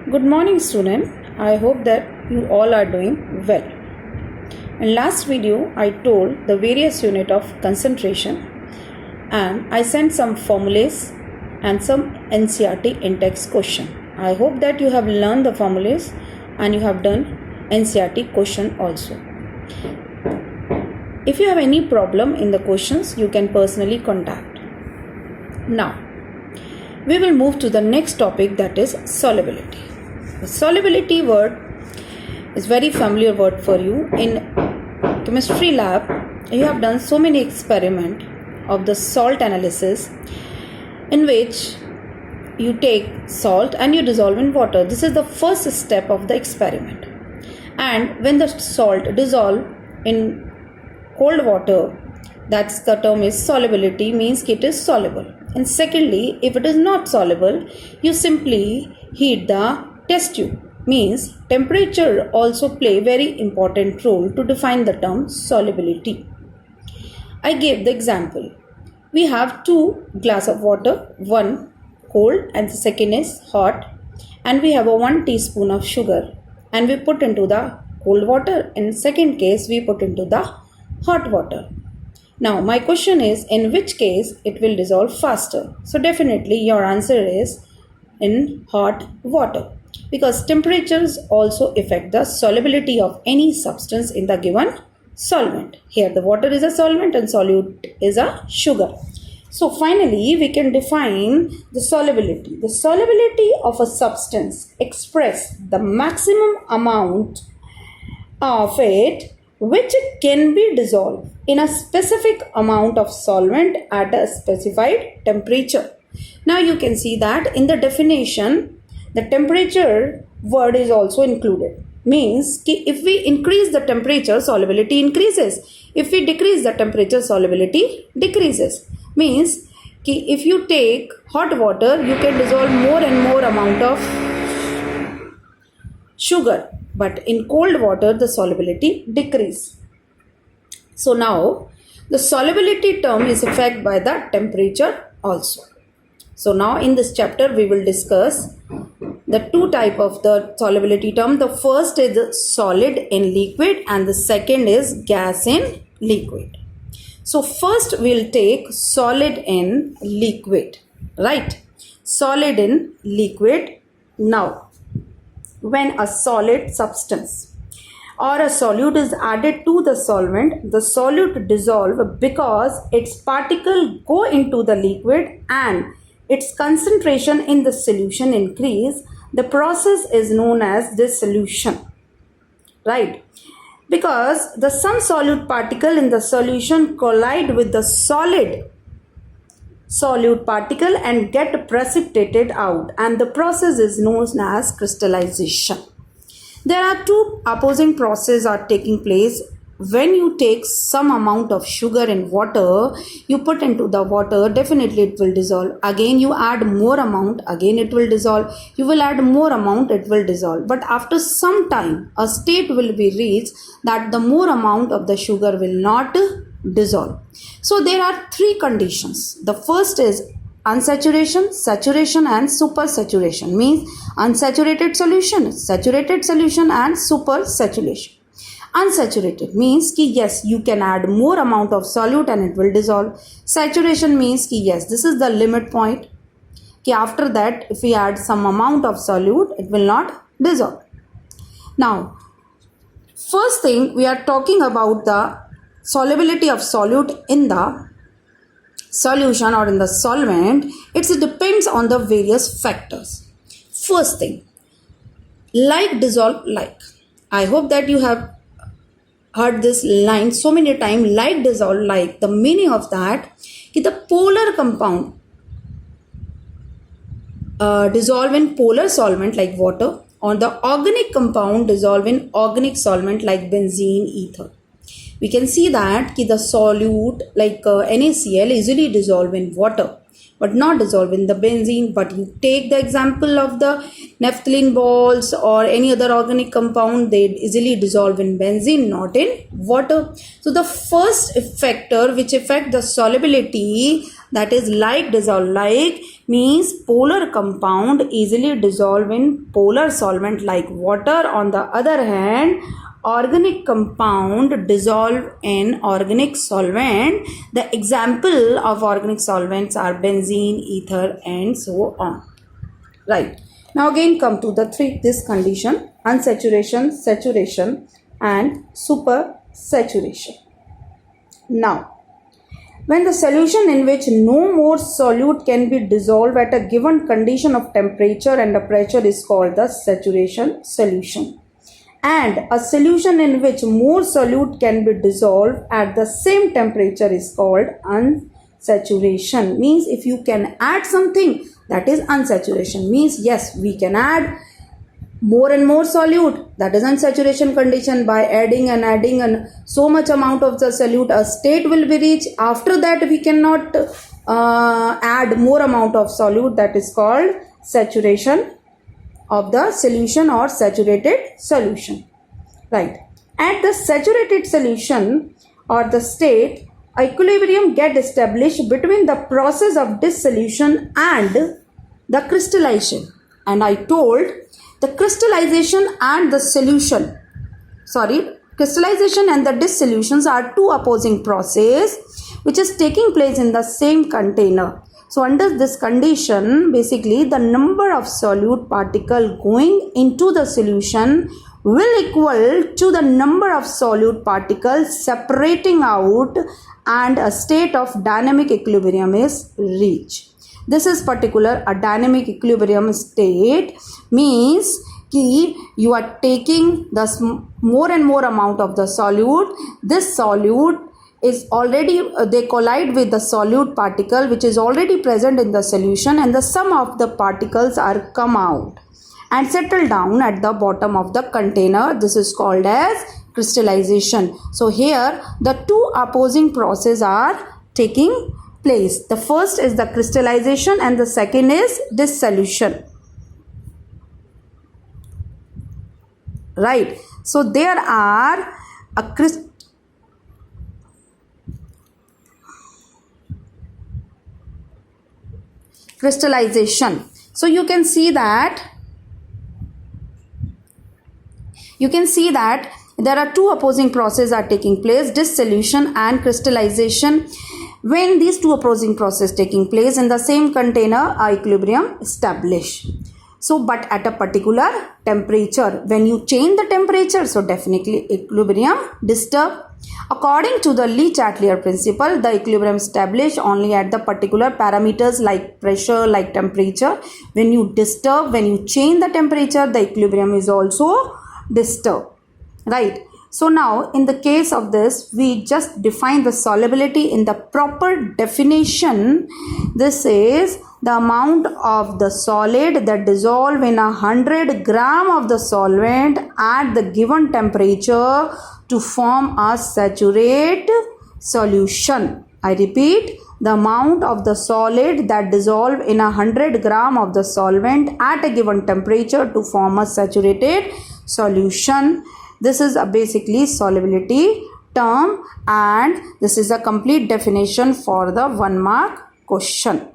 Good morning student. I hope that you all are doing well. In last video I told the various unit of concentration and I sent some formulas and some NCERT in-text question. I hope that you have learned the formulas and you have done NCERT question also. If you have any problem in the questions, you can personally contact. Now we will move to the next topic, that is solubility. The solubility word is very familiar word for you. In chemistry lab, you have done so many experiments of the salt analysis in which you take salt and you dissolve in water. This is the first step of the experiment. And when the salt dissolve in cold water, that's the term is solubility, means it is soluble. And secondly, if it is not soluble, you simply heat the test tube, means temperature also play very important role to define the term solubility. I gave the example. We have two glass of water, one cold and the second is hot, and we have a 1 teaspoon of sugar and we put into the cold water. In second case, we put into the hot water. Now my question is, in which case it will dissolve faster? So definitely your answer is in hot water, because temperatures also affect the solubility of any substance in the given solvent. Here the water is a solvent and solute is a sugar. So finally we can define the solubility. The solubility of a substance express the maximum amount of it which can be dissolved in a specific amount of solvent at a specified temperature. Now you can see that in the definition, the temperature word is also included. Means if we increase the temperature, solubility increases. If we decrease the temperature, solubility decreases. Means if you take hot water, you can dissolve more and more amount of sugar. But in cold water, the solubility decrease. So now the solubility term is affected by the temperature also. So now in this chapter we will discuss the two type of the solubility term. The first is solid in liquid and the second is gas in liquid. So first we'll take solid in liquid, right? Solid in liquid. Now when a solid substance or a solute is added to the solvent, the solute dissolve because its particle go into the liquid and its concentration in the solution increase. The process is known as dissolution, right? Because the some solute particle in the solution collide with the solid solute particle and get precipitated out, and the process is known as crystallization. There are two opposing processes are taking place. When you take some amount of sugar in water, you put into the water, definitely it will dissolve. Again you add more amount, again it will dissolve. You will add more amount, it will dissolve. But after some time, a state will be reached that the more amount of the sugar will not dissolve. So there are three conditions. The first is unsaturation, saturation and supersaturation. Means unsaturated solution, saturated solution and supersaturation. Unsaturated means ki yes, you can add more amount of solute and it will dissolve. Saturation means ki yes, this is the limit point. Ki after that, if we add some amount of solute, it will not dissolve. Now, first thing we are talking about the solubility of solute in the solution or in the solvent. It depends on the various factors. First thing, like dissolve like. I hope that you have heard this line so many times, like dissolve like. The meaning of that is the polar compound dissolve in polar solvent like water, or the organic compound dissolve in organic solvent like benzene, ether. We can see that the solute like NaCl easily dissolve in water but not dissolve in the benzene. But you take the example of the naphthalene balls or any other organic compound, they easily dissolve in benzene, not in water. So the first factor which affect the solubility that is like dissolve. Like means polar compound easily dissolve in polar solvent like water. On the other hand, organic compound dissolve in organic solvent. The example of organic solvents are benzene, ether, and so on. Right. Now again come to the this condition: unsaturation, saturation, and supersaturation. Now, when the solution in which no more solute can be dissolved at a given condition of temperature and a pressure is called the saturation solution. And a solution in which more solute can be dissolved at the same temperature is called unsaturation. Means if you can add something, that is unsaturation. Means yes, we can add more and more solute, that is unsaturation condition. By adding and so much amount of the solute, a state will be reached. After that we cannot add more amount of solute, that is called saturation of the solution or saturated solution. Right. At the saturated solution or the state, equilibrium get established between the process of dissolution and the crystallization. And I told the crystallization and the solution, crystallization and the dissolutions are two opposing processes which is taking place in the same container. So under this condition, basically the number of solute particle going into the solution will equal to the number of solute particles separating out, and a state of dynamic equilibrium is reached. This is particular a dynamic equilibrium state. Means कि you are taking the more and more amount of the solute. This solute is already they collide with the solute particle which is already present in the solution, and the sum of the particles are come out and settle down at the bottom of the container. This is called as crystallization. So here the two opposing processes are taking place. The first is the crystallization and the second is dissolution. Right. So there are a crystallization. So you can see that there are two opposing processes are taking place, dissolution and crystallization. When these two opposing processes taking place in the same container, equilibrium established. So but at a particular temperature, when you change the temperature, so definitely equilibrium disturb. According to the Le Chatelier principle, the equilibrium established only at the particular parameters like pressure, like temperature. When you change the temperature, the equilibrium is also disturbed. Right. So now in the case of this, we just define the solubility in the proper definition. This is the amount of the solid that dissolve in 100 gram of the solvent at the given temperature to form a saturated solution. I repeat, the amount of the solid that dissolve in 100 gram of the solvent at a given temperature to form a saturated solution. This is basically solubility term, and this is a complete definition for the 1 mark question.